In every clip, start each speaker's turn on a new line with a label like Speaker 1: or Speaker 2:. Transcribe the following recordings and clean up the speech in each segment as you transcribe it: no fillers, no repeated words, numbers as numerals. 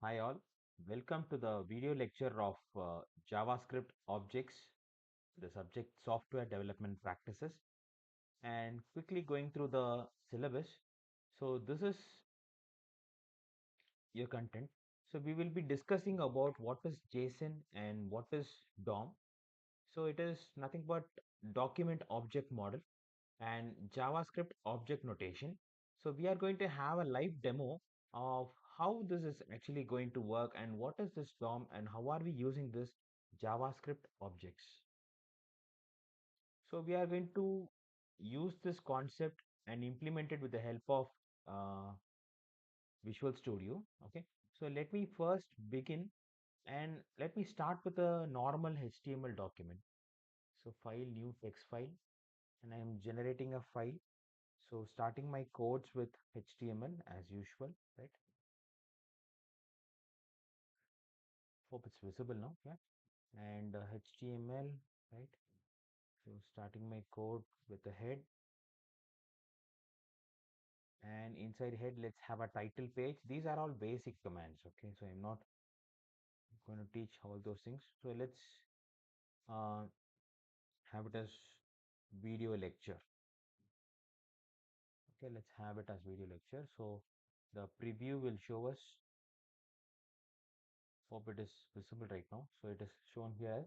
Speaker 1: Hi all, welcome to the video lecture of JavaScript objects, the subject software development practices, and quickly going through the syllabus. So this is your content. So we will be discussing about what is JSON and what is DOM. So it is nothing but document object model and JavaScript object notation. So we are going to have a live demo of how this is actually going to work and what is this DOM and how are we using this JavaScript objects. So we are going to use this concept and implement it with the help of uh, Visual Studio. Okay. So let me first begin and let me start with a normal HTML document. So file, new text file, and I am generating a file. So starting my codes with HTML as usual, right? Hope it's visible now, yeah. And HTML, right? So starting my code with the head, and inside head, let's have a title page. These are all basic commands, okay? So I'm not going to teach all those things. So let's uh, have it as video lecture. Okay, let's have it as video lecture. So the preview will show us. Hope it is visible right now. So it is shown here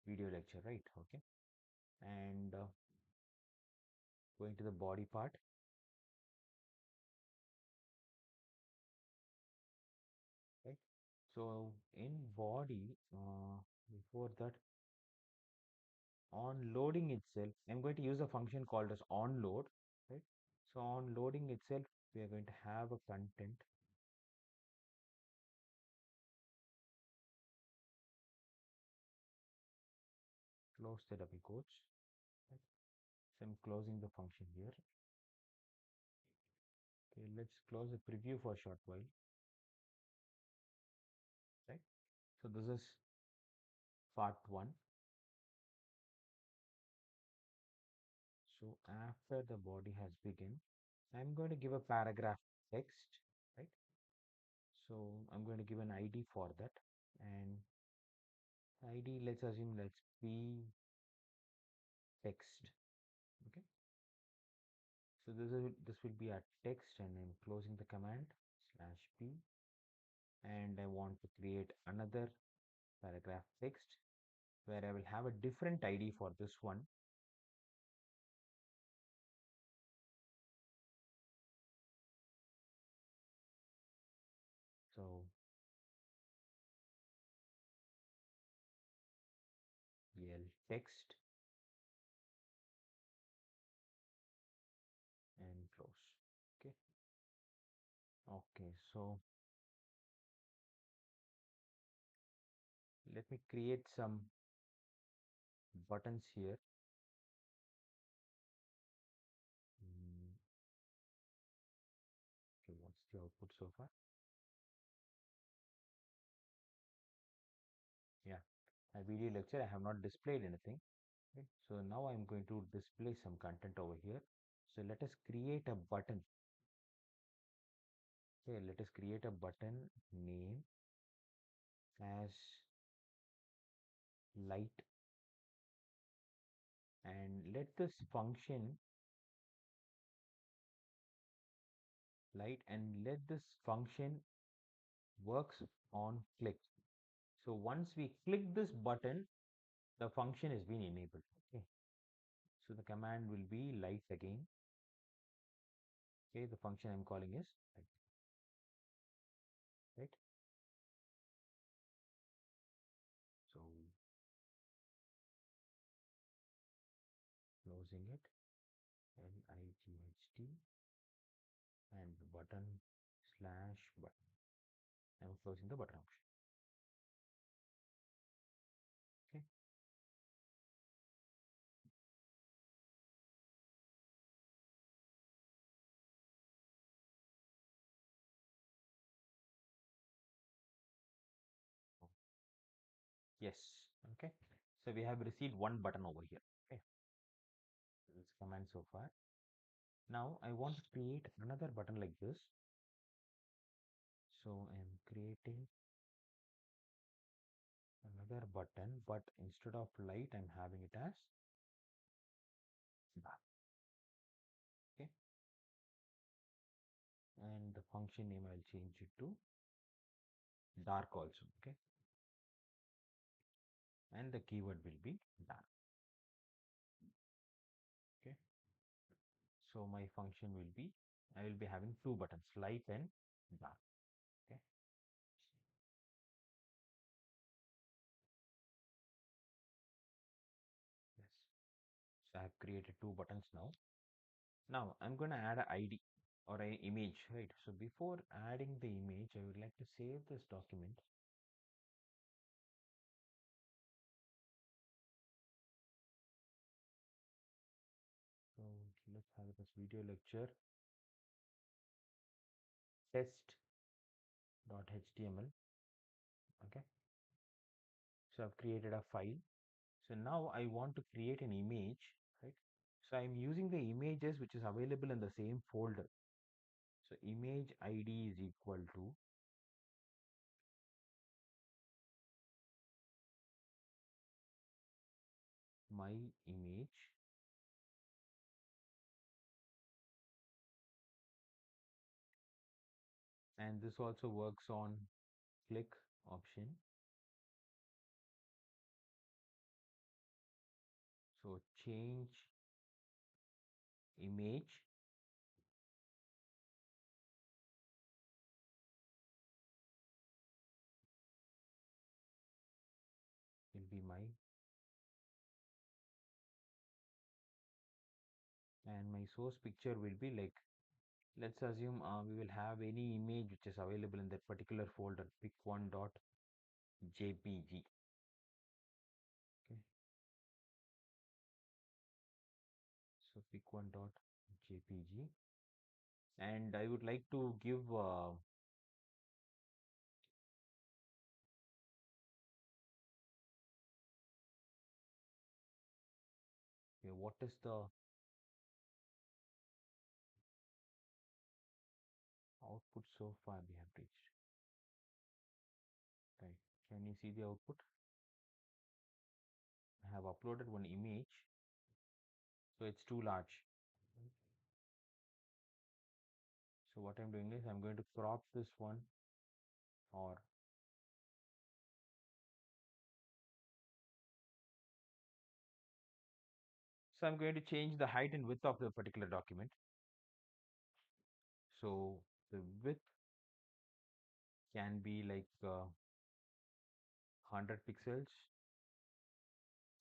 Speaker 1: video lecture, right? Okay. And going to the body part, right? So in body, before that, on loading itself, I'm going to use a function called as onload, right? So on loading itself, we are going to have a content, close the double quotes, right? So I'm closing the function here. Okay, let's close the preview for a short while, right? So this is part one. So after the body has begun, I'm going to give a paragraph text, right? So I'm going to give an ID for that, and ID, let's assume let's be text. Okay. So this will be a text, and I'm closing the command /p, and I want to create another paragraph text where I will have a different ID for this one. So L text and close. Okay. Okay. So let me create some buttons here. Mm, okay, what's the output so far? Yeah, a video lecture. I have not displayed anything. Okay. So now I'm going to display some content over here. So let us create a button. Okay, let us create a button name as light, and let this function light and let this function works on click. So once we click this button, the function is being enabled. Okay. So the command will be light again. Okay, the function I'm calling is light, right? So closing it, LIGHT, and the button /button. I'm closing the button option. Okay. Yes. Okay. So we have received one button over here. Okay. This command so far. Now I want to create another button like this. So I'm creating another button, but instead of light, I'm having it as dark. Okay. And the function name I'll change it to dark also. Okay. And the keyword will be dark. Okay. So my function will be, I will be having two buttons, light and dark. Okay. Yes. So I have created two buttons now. Now I'm going to add an ID or an image, right? So before adding the image, I would like to save this document. So let's have this video lecture test.html. Okay. So I've created a file. So now I want to create an image, right? So I'm using the images which is available in the same folder. So image ID is equal to my image, and this also works on click option. So change image will be my, and my source picture will be like, let's assume we will have any image which is available in that particular folder, pick1.jpg. Okay. So pick1.jpg, and I would like to give okay, what is the output so far we have reached, right? Can you see the output? I have uploaded one image, so it's too large. So what I'm doing is I'm going to crop this one, or so I'm going to change the height and width of the particular document. So the width can be like 100 pixels,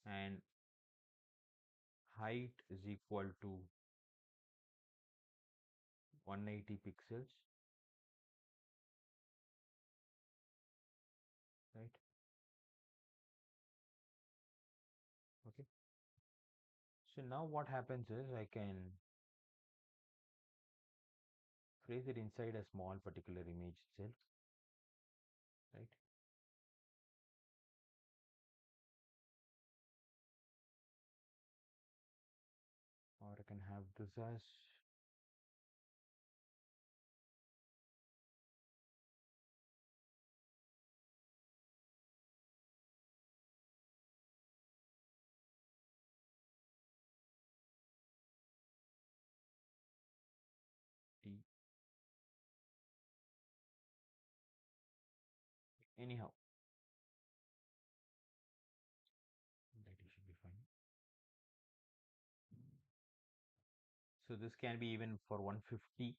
Speaker 1: and height is equal to 180 pixels, right? Okay. So now what happens is I can place it inside a small particular image itself, right? Or I can have this as T. Anyhow, that should be fine. So this can be even for 150,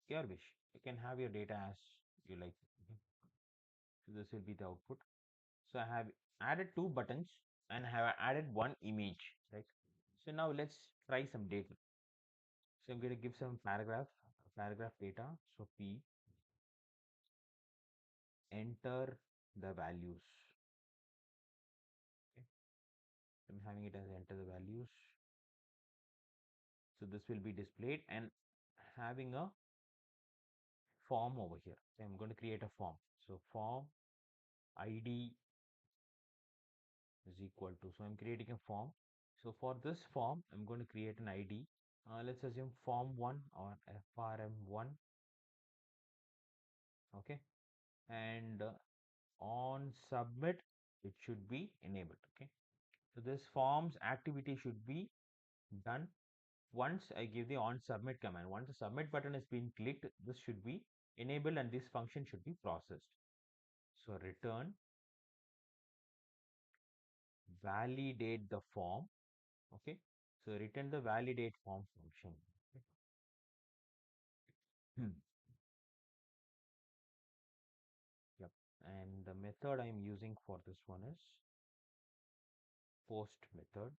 Speaker 1: your wish. You can have your data as you like. Okay. So this will be the output. So I have added two buttons and I have added one image, right? So now let's try some data. So I'm going to give some paragraph data. So P, enter the values. Okay. I'm having it as enter the values. So this will be displayed and having a form over here. So I'm going to create a form. So form ID is equal to, so I'm creating a form. So for this form, I'm going to create an ID. Let's assume form1 or FRM1. Okay, and on submit it should be enabled. Okay, so this forms activity should be done once I give the on submit command. Once the submit button has been clicked, this should be enabled and this function should be processed. So return validate the form. Okay, so return the validate form function. Okay. Yep, and the method I'm using for this one is post method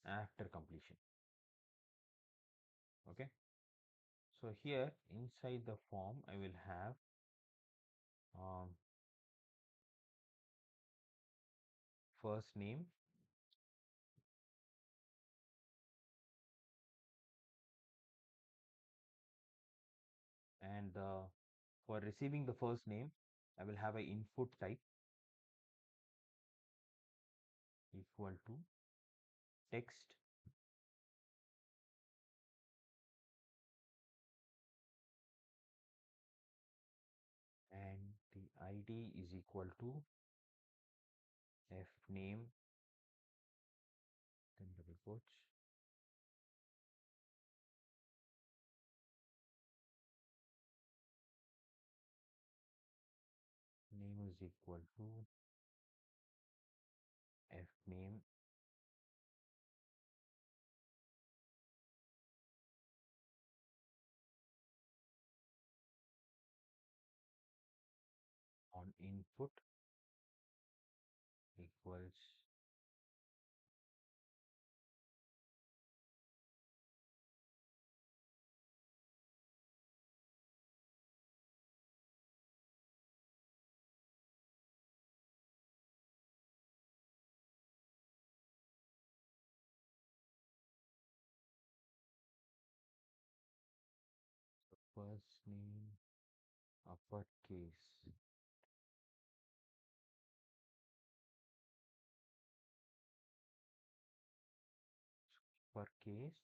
Speaker 1: after completion. Okay, so here inside the form I will have um, first name, and for receiving the first name I will have a input type equal to text, and the id is equal to f name, then double quotes, name is equal to f name, on input equals first name uppercase, uppercase,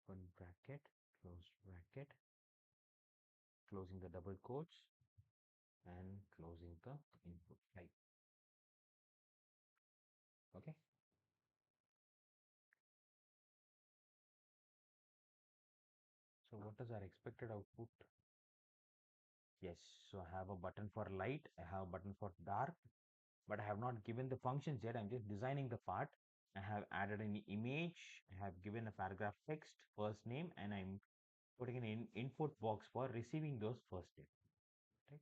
Speaker 1: open bracket, close bracket, closing the double quotes and closing the input type. Okay, so what is our expected output? Yes, so I have a button for light, I have a button for dark, but I have not given the functions yet. I'm just designing the part. I have added an image, I have given a paragraph text, first name, and I'm putting an input box for receiving those first name. Right?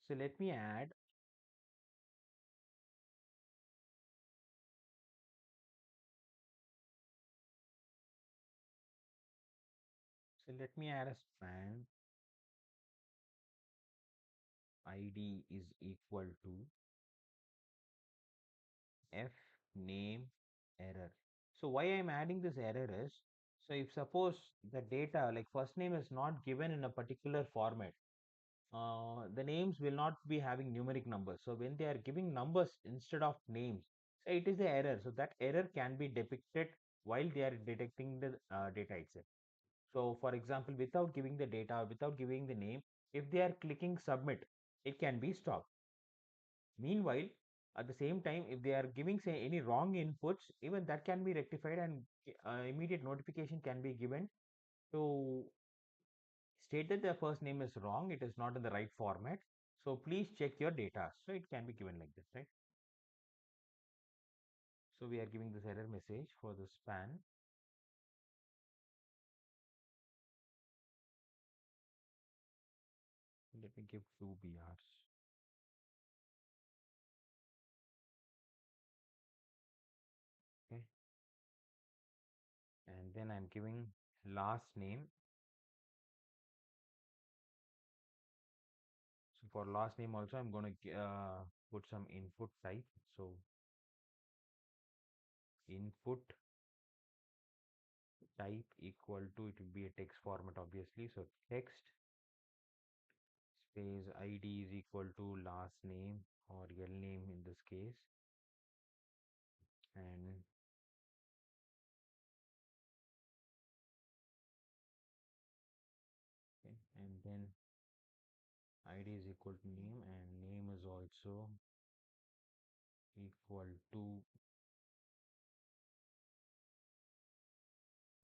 Speaker 1: So let me add, a span id is equal to f name error. So why I'm adding this error is, so if suppose the data like first name is not given in a particular format, the names will not be having numeric numbers. So when they are giving numbers instead of names, it is the error. So that error can be depicted while they are detecting the data itself. So for example, without giving the data, without giving the name, if they are clicking submit, it can be stopped. Meanwhile, at the same time, if they are giving say any wrong inputs, even that can be rectified and immediate notification can be given to state that the first name is wrong, it is not in the right format. So please check your data. So it can be given like this, right? So we are giving this error message for the span. Let me give 2 BRs. Okay. And then I'm giving last name. So for last name also, I'm going to put some input type. So input type equal to, it will be a text format obviously. So text space id is equal to last name or L name in this case, and then id is equal to name, and name is also equal to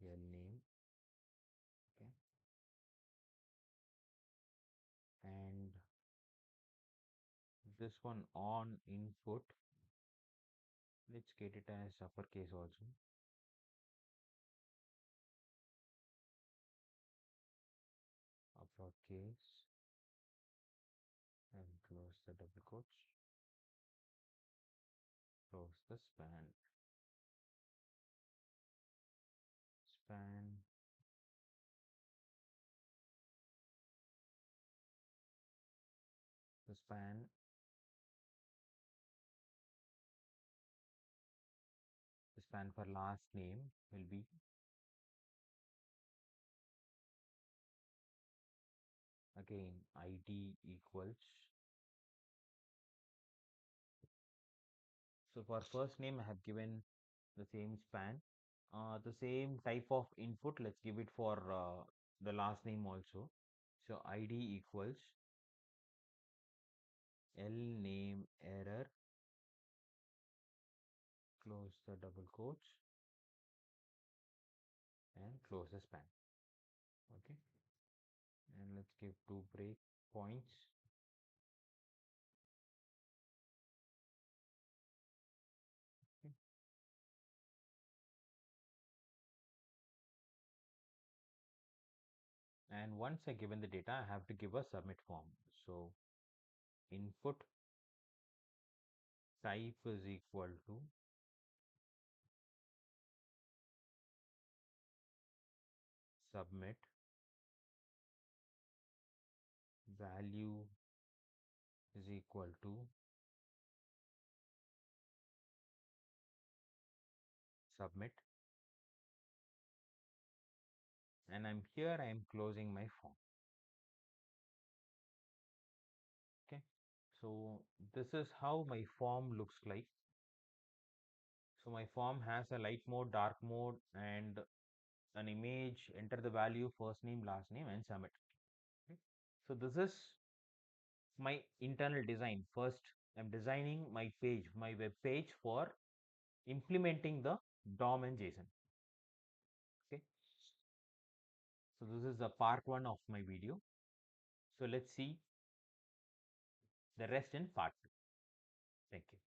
Speaker 1: your name. Okay, and this one on input, let's get it as uppercase also. Uppercase, and close the double quotes, close the span, the span, the span for last name will be again id equals. So for first name I have given the same span, the same type of input, let's give it for the last name also. So id equals l name error, close the double quotes, and close the span. Okay, and let's give two break points. Okay. And once I given the data, I have to give a submit form. So input type is equal to submit, value is equal to submit, and I'm closing my form. Okay, so this is how my form looks like. So my form has a light mode, dark mode, and an image. Enter the value, first name, last name, and submit. Okay. So this is my internal design. First, I'm designing my page, my web page for implementing the DOM and JSON. Okay. So this is the part one of my video. So let's see the rest in part two. Thank you.